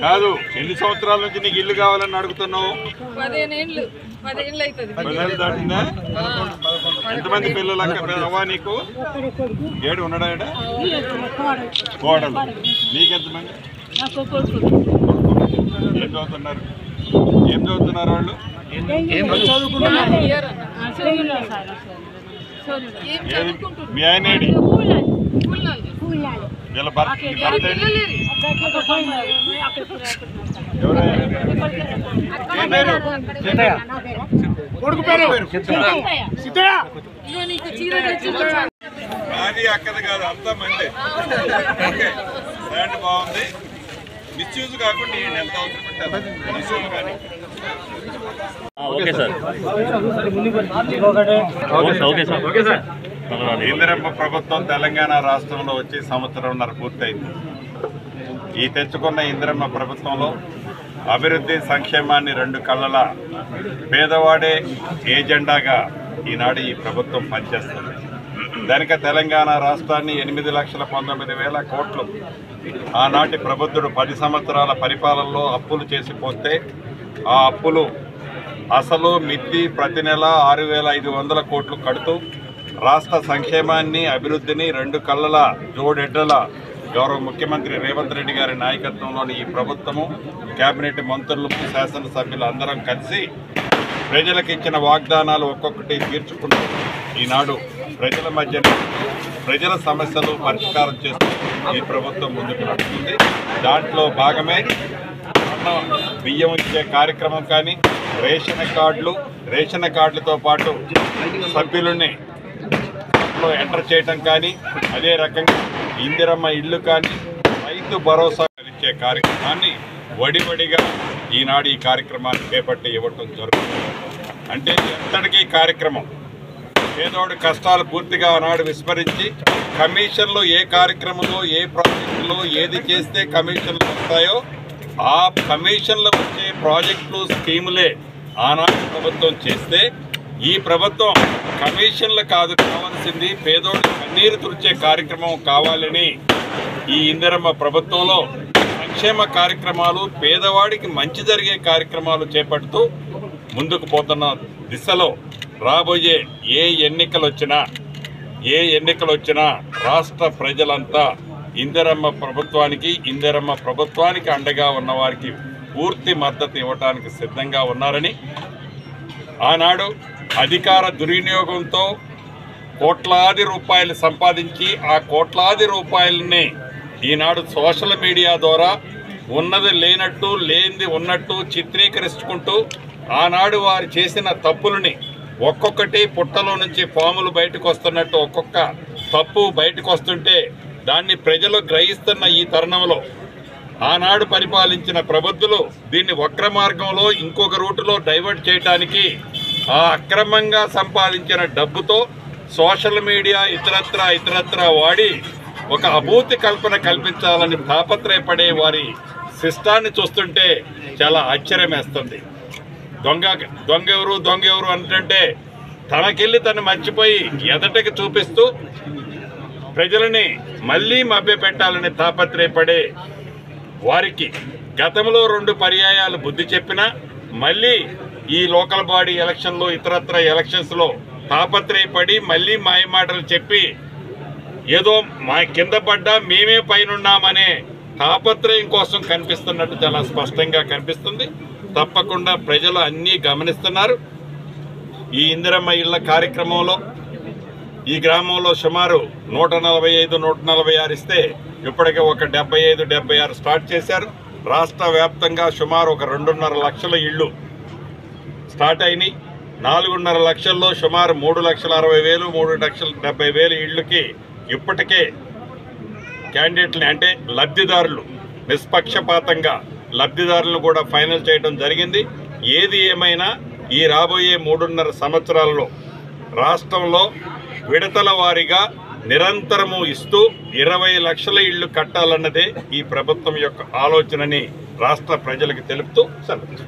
కాదు, ఎన్ని సంవత్సరాల నుంచి నీకు ఇల్లు కావాలని అడుగుతున్నావు? 15 ఏళ్ళు దాటిందా? ఎంతమంది పిల్లలు అవ్వా నీకు? 7 ఉన్నాడా? కోడలు. నీకెంతమంది? ఏం చదువుతున్నారు? వాళ్ళు మీ ఆయన వీళ్ళ భర్త అది అక్కది కాదు, అంతా మంది. ఓకే, ల్యాండ్ బాగుంది. మిస్యూజ్ కాకుండా ఎంత అవసరం పెట్టాలి. మిస్యూజ్ కానీ ఇందిరమ్మ ప్రభుత్వం తెలంగాణ రాష్ట్రంలో వచ్చి 1.5 సంవత్సరం పూర్తయింది. ఈ తెచ్చుకున్న ఇందిరమ్మ ప్రభుత్వంలో అభివృద్ధి సంక్షేమాన్ని 2 కళ్ళల పేదవాడే ఏజెండాగా ఈనాడు ఈ ప్రభుత్వం పనిచేస్తుంది. దానికి తెలంగాణ రాష్ట్రాన్ని 8,19,000 కోట్లు ఆనాటి ప్రబుద్ధుడు 10 సంవత్సరాల పరిపాలనలో అప్పులు చేసి పోస్తే ఆ అప్పులు అసలు మిత్తి ప్రతి నెల 6,500 కోట్లు కడుతూ రాష్ట్ర సంక్షేమాన్ని అభివృద్ధిని 2 కళ్ళల జోడెడ్డల గౌరవ ముఖ్యమంత్రి రేవంత్ రెడ్డి గారి నాయకత్వంలోని ఈ ప్రభుత్వము, కేబినెట్ మంత్రులు, శాసనసభ్యులు అందరం కలిసి ప్రజలకు ఇచ్చిన వాగ్దానాలు ఒక్కొక్కటి తీర్చుకుంటూ ఈనాడు ప్రజల మధ్య ప్రజల సమస్యలు పరిష్కారం చేస్తూ ఈ ప్రభుత్వం ముందుకు నడుస్తుంది. దాంట్లో భాగమే బియ్యం ఇచ్చే కార్యక్రమం కానీ, రేషన్ కార్డులతో పాటు సభ్యులని ఎంటర్ చేయటం కానీ, అదే రకంగా ఇందిరమ్మ ఇల్లు కానీ, రైతు భరోసా ఇచ్చే కార్యక్రమాన్ని వడివడిగా ఈనాడు ఈ కార్యక్రమాన్ని చేపట్టి ఇవ్వటం జరుగుతుంది. అంటే ఎంతటికీ కార్యక్రమం పేదోడి కష్టాలు పూర్తిగా ఆనాడు విస్మరించి కమిషన్లు ఏ కార్యక్రమంలో ఏ ప్రాజెక్టులో ఏది చేస్తే కమిషన్లు వస్తాయో ఆ కమిషన్లు వచ్చే ప్రాజెక్టులు స్కీములే ఆనాడు ప్రభుత్వం చేస్తే, ఈ ప్రభుత్వం కమిషన్లు కాదు కావాల్సింది పేదోడి కన్నీరు తుడిచే కార్యక్రమం కావాలని ఈ ఇందిరమ్మ ప్రభుత్వంలో సంక్షేమ కార్యక్రమాలు, పేదవాడికి మంచి జరిగే కార్యక్రమాలు చేపడుతూ ముందుకు పోతున్న దిశలో రాబోయే ఏ ఎన్నికలు వచ్చినా రాష్ట్ర ప్రజలంతా ఇందిరమ్మ ప్రభుత్వానికి అండగా ఉన్న వారికి పూర్తి మద్దతు ఇవ్వడానికి సిద్ధంగా ఉన్నారని, ఆనాడు అధికార దుర్వినియోగంతో కోట్లాది రూపాయలు సంపాదించి ఆ కోట్లాది రూపాయలని ఈనాడు సోషల్ మీడియా ద్వారా ఉన్నది లేనట్టు లేనిది ఉన్నట్టు చిత్రీకరించుకుంటూ ఆనాడు వారు చేసిన తప్పులని ఒక్కొక్కటి పుట్టలో నుంచి పాములు బయటకు వస్తున్నట్టు ఒక్కొక్క తప్పు బయటకు వస్తుంటే దాన్ని ప్రజలు గ్రహిస్తున్న ఈ తరుణంలో ఆనాడు పరిపాలించిన ప్రబుద్ధులు దీన్ని వక్ర మార్గంలో ఇంకొక రూటులో డైవర్ట్ చేయడానికి ఆ అక్రమంగా సంపాదించిన డబ్బుతో సోషల్ మీడియా ఇతరత్రా వాడి ఒక అభూతి కల్పన కల్పించాలని తాపత్రయపడే వారి శిష్టాన్ని చూస్తుంటే చాలా ఆశ్చర్యం వేస్తుంది. దొంగ ఎవరు అంటే తనకెళ్ళి తను మర్చిపోయి ఎదటకి చూపిస్తూ ప్రజలని మళ్ళీ మభ్యపెట్టాలని తాపత్రయపడే వారికి గతంలో 2 పర్యాయాలు బుద్ధి చెప్పినా మళ్ళీ ఈ లోకల్ బాడీ ఎలక్షన్లో ఇతరత్ర ఎలక్షన్స్లో తాపత్రయపడి మళ్ళీ మాయమాటలు చెప్పి ఏదో మా కింద పడ్డా మేమే పైనున్నామనే తాపత్రయం కోసం కనిపిస్తున్నట్టు చాలా స్పష్టంగా కనిపిస్తుంది. తప్పకుండా ప్రజలు అన్నీ గమనిస్తున్నారు. ఈ ఇందిరమ్మ ఇళ్ల కార్యక్రమంలో ఈ గ్రామంలో సుమారు 145-146 ఇస్తే ఇప్పటికే ఒక 75-76 స్టార్ట్ చేశారు. రాష్ట్ర వ్యాప్తంగా సుమారు ఒక 2.5 లక్షల ఇళ్ళు స్టార్ట్ అయినాయి. 4.5 లక్షల్లో సుమారు 3,60,000 3,70,000 ఇళ్ళకి ఇప్పటికే క్యాండిడేట్ని అంటే లబ్ధిదారులు నిష్పక్షపాతంగా లబ్ధిదారులను కూడా ఫైనల్ చేయడం జరిగింది. ఏది ఏమైనా ఈ రాబోయే 3.5 సంవత్సరాలలో రాష్ట్రంలో విడతల వారీగా నిరంతరము ఇస్తూ 20 లక్షల ఇళ్లు కట్టాలన్నదే ఈ ప్రభుత్వం యొక్క ఆలోచనని రాష్ట్ర ప్రజలకు తెలుపుతూ సెలవు.